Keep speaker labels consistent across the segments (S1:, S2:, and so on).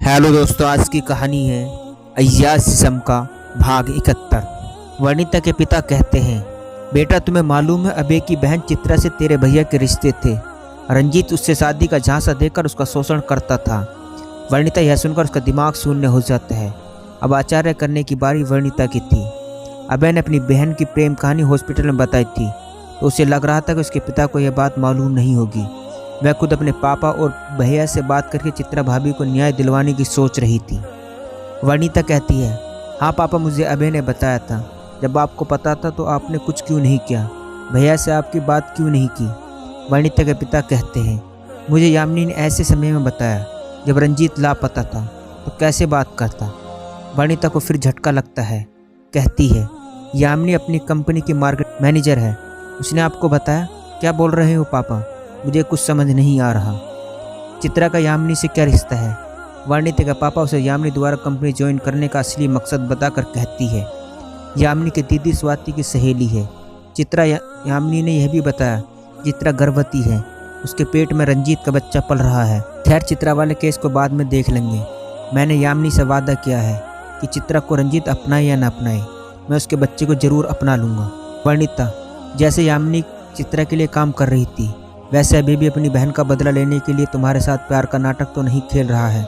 S1: Hello दोस्तों, आज की कहानी है अय्याज सिसम का भाग 71। वर्णिता के पिता कहते हैं, बेटा तुम्हें मालूम है अबे की बहन चित्रा से तेरे भैया के रिश्ते थे। रंजीत उससे शादी का झांसा देकर उसका शोषण करता था। वर्णिता यह सुनकर उसका दिमाग शून्य हो जाता है। अब आचार्य करने की बारी वर्णिता की थी। अबे ने अपनी बहन की प्रेम कहानी हॉस्पिटल में बताई थी तो उसे लग रहा था कि उसके पिता को यह बात मालूम नहीं होगी। वह खुद अपने पापा और भैया से बात करके चित्रा भाभी को न्याय दिलवाने की सोच रही थी। वर्णिता कहती है, हाँ पापा, मुझे अभय ने बताया था। जब आपको पता था तो आपने कुछ क्यों नहीं किया? भैया से आपकी बात क्यों नहीं की? वर्णिता के पिता कहते हैं, मुझे यामिनी ने ऐसे समय में बताया जब रंजीत लापता था, तो कैसे बात करता। वर्णिता को फिर झटका लगता है। कहती है, यामिनी अपनी कंपनी की मार्केट मैनेजर है, उसने आपको बताया? क्या बोल रहे हो पापा? मुझे कुछ समझ नहीं आ रहा। चित्रा का यामिनी से क्या रिश्ता है? वर्णिता का पापा उसे यामिनी द्वारा कंपनी ज्वाइन करने का असली मकसद बताकर कहती है, यामिनी की दीदी स्वाति की सहेली है। चित्रा यामिनी ने यह भी बताया चित्रा गर्भवती है, उसके पेट में रंजीत का बच्चा पल रहा है। खैर, चित्रा वाले केस को बाद में देख लेंगे। मैंने यामिनी से वादा किया है कि चित्रा को रंजीत अपनाए या न अपनाए, मैं उसके बच्चे को जरूर अपना लूँगा। वर्णिता, जैसे यामिनी चित्रा के लिए काम कर रही थी, वैसे अभी भी अपनी बहन का बदला लेने के लिए तुम्हारे साथ प्यार का नाटक तो नहीं खेल रहा है,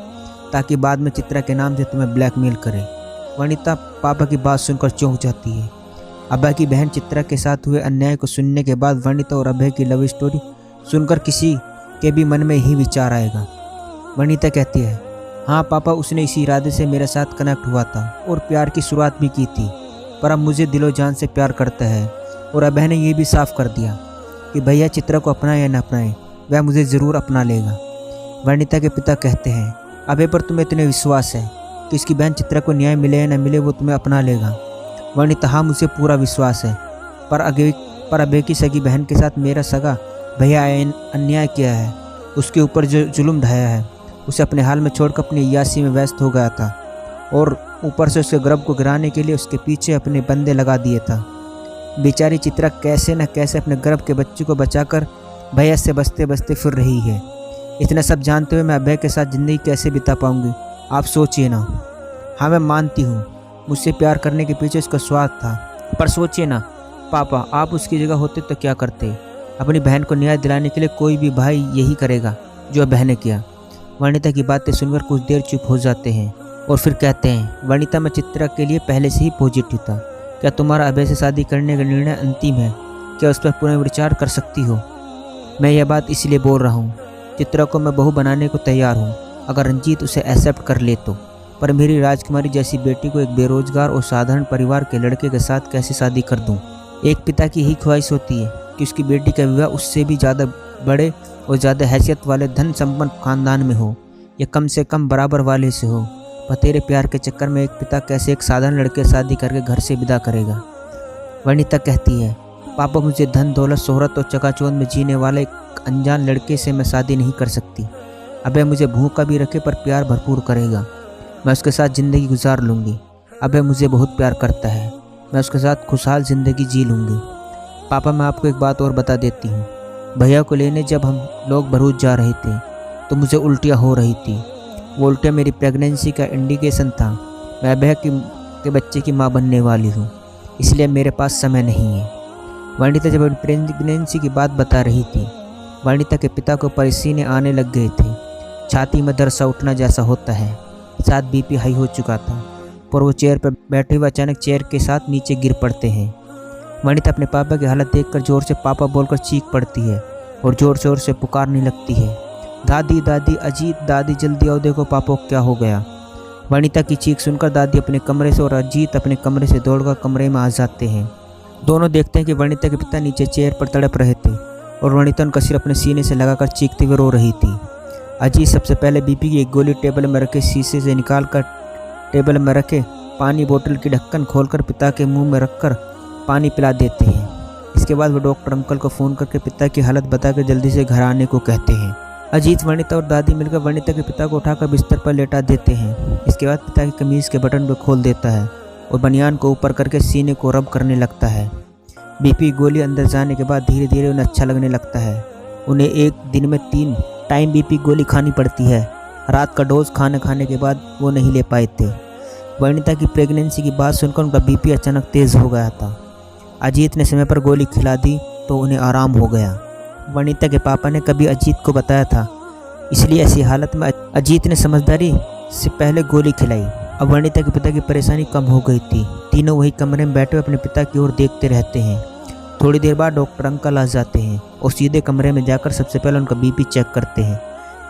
S1: ताकि बाद में चित्रा के नाम से तुम्हें ब्लैकमेल करे। वर्णिता पापा की बात सुनकर चौंक जाती है। अभय की बहन चित्रा के साथ हुए अन्याय को सुनने के बाद वर्णिता और अभय की लव स्टोरी सुनकर किसी के भी मन में यही विचार आएगा। वर्णिता कहती है, हाँ पापा, उसने इसी इरादे से मेरे साथ कनेक्ट हुआ था और प्यार की शुरुआत भी की थी, पर अब मुझे दिलो जान से प्यार करता है। और अभय ने यह भी साफ कर दिया कि भैया चित्रा को अपनाए या न अपनाए, वह मुझे ज़रूर अपना लेगा। वर्णिता के पिता कहते हैं, अभय पर तुम्हें इतने विश्वास है कि इसकी बहन चित्रा को न्याय मिले या न मिले वो तुम्हें अपना लेगा? वर्णिता, हाँ मुझे पूरा विश्वास है, पर अभय की सगी बहन के साथ मेरा सगा भैया अन्याय किया है। उसके ऊपर जो जुल्म ढाया है, उसे अपने हाल में छोड़कर अपनी अय्याशी में व्यस्त हो गया था और ऊपर से उसके गर्भ को गिराने के लिए उसके पीछे अपने बंदे लगा दिए था। बेचारी चित्रा कैसे न कैसे अपने गर्भ के बच्चे को बचाकर भैया से बचते बचते फिर रही है। इतना सब जानते हुए मैं अभय के साथ ज़िंदगी कैसे बिता पाऊंगी, आप सोचिए ना। हाँ मैं मानती हूँ मुझसे प्यार करने के पीछे उसका स्वार्थ था, पर सोचिए ना पापा, आप उसकी जगह होते तो क्या करते? अपनी बहन को न्याय दिलाने के लिए कोई भी भाई यही करेगा जो अभय ने किया। वर्णिता की बातें सुनकर कुछ देर चुप हो जाते हैं और फिर कहते हैं, वर्णिता, मैं चित्रा के लिए पहले से ही पॉजिटिव था। क्या तुम्हारा अभय से शादी करने का निर्णय अंतिम है? क्या उस पर पुनर्विचार कर सकती हो? मैं यह बात इसलिए बोल रहा हूँ, चित्रा को मैं बहू बनाने को तैयार हूँ, अगर रंजीत उसे एक्सेप्ट कर ले तो। पर मेरी राजकुमारी जैसी बेटी को एक बेरोजगार और साधारण परिवार के लड़के के साथ कैसे शादी कर दूँ? एक पिता की ही ख्वाहिश होती है कि उसकी बेटी का विवाह उससे भी ज़्यादा बड़े और ज़्यादा हैसियत वाले धन संपन्न खानदान में हो, या कम से कम बराबर वाले से हो। पर तेरे प्यार के चक्कर में एक पिता कैसे एक साधारण लड़के शादी करके घर से विदा करेगा? वर्णिता कहती है, पापा, मुझे धन दौलत शोहरत और चकाचौंध में जीने वाले एक अनजान लड़के से मैं शादी नहीं कर सकती। अबे मुझे भूखा भी रखे पर प्यार भरपूर करेगा, मैं उसके साथ ज़िंदगी गुजार लूँगी। अबे मुझे बहुत प्यार करता है, मैं उसके साथ खुशहाल ज़िंदगी जी लूँगी। पापा, मैं आपको एक बात और बता देती हूँ, भैया को लेने जब हम लोग भरूच जा रहे थे तो मुझे उल्टियाँ हो रही थी। वो उल्टियाँ मेरी प्रेगनेंसी का इंडिकेशन था। मैं अभय के बच्चे की माँ बनने वाली हूँ, इसलिए मेरे पास समय नहीं है। वर्णिता जब प्रेगनेंसी की बात बता रही थी, वर्णिता के पिता को पसीने आने लग गए थे। छाती में दर्द सा उठना जैसा होता है, साथ बीपी हाई हो चुका था, पर वो चेयर पर बैठे हुए अचानक चेयर के साथ नीचे गिर पड़ते हैं। वर्णिता अपने पापा की हालत देखकर जोर से पापा बोलकर चीख पड़ती है और जोर जोर से पुकारने लगती है, दादी दादी, अजीत दादी, जल्दी आओ, देखो पापा को क्या हो गया। वर्णिता की चीख सुनकर दादी अपने कमरे से और अजीत अपने कमरे से दौड़कर कमरे में आ जाते हैं। दोनों देखते हैं कि वर्णिता के पिता नीचे चेयर पर तड़प रहे थे और वर्णिता उनका सिर अपने सीने से लगाकर चीखते हुए रो रही थी। अजीत सबसे पहले बीपी की एक गोली टेबल में रखे शीशे से निकाल कर टेबल में रखे पानी बोतल की ढक्कन खोलकर पिता के मुँह में रखकर पानी पिला देते हैं। इसके बाद वो डॉक्टर अंकल को फ़ोन करके पिता की हालत बताकर जल्दी से घर आने को कहते हैं। अजीत, वर्णिता और दादी मिलकर वर्णिता के पिता को उठाकर बिस्तर पर लेटा देते हैं। इसके बाद पिता की कमीज़ के बटन को खोल देता है और बनियान को ऊपर करके सीने को रब करने लगता है। बीपी गोली अंदर जाने के बाद धीरे धीरे उन्हें अच्छा लगने लगता है। उन्हें एक दिन में 3 टाइम बीपी गोली खानी पड़ती है। रात का डोज खाना खाने के बाद वो नहीं ले पाए थे। वनिता की प्रेगनेंसी की बात सुनकर उनका बीपी अचानक तेज़ हो गया था। अजीत ने समय पर गोली खिला दी तो उन्हें आराम हो गया। वनिता के पापा ने कभी अजीत को बताया था, इसलिए ऐसी हालत में अजीत ने समझदारी से पहले गोली खिलाई। अब वनिता के पिता की परेशानी कम हो गई थी। तीनों वही कमरे में बैठे अपने पिता की ओर देखते रहते हैं। थोड़ी देर बाद डॉक्टर अंकल आ जाते हैं और सीधे कमरे में जाकर सबसे पहले उनका बीपी चेक करते हैं।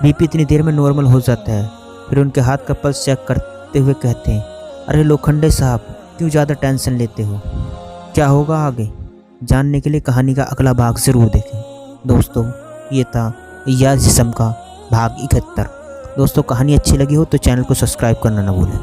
S1: बीपी इतनी देर में नॉर्मल हो जाता है। फिर उनके हाथ का पल्स चेक करते हुए कहते हैं, अरे लोखंडे साहब, क्यों ज़्यादा टेंशन लेते हो? क्या होगा आगे जानने के लिए कहानी का अगला भाग ज़रूर देखें। दोस्तों, ये था इजाज़ जिस्म का भाग 71। दोस्तों, कहानी अच्छी लगी हो तो चैनल को सब्सक्राइब करना ना भूलें।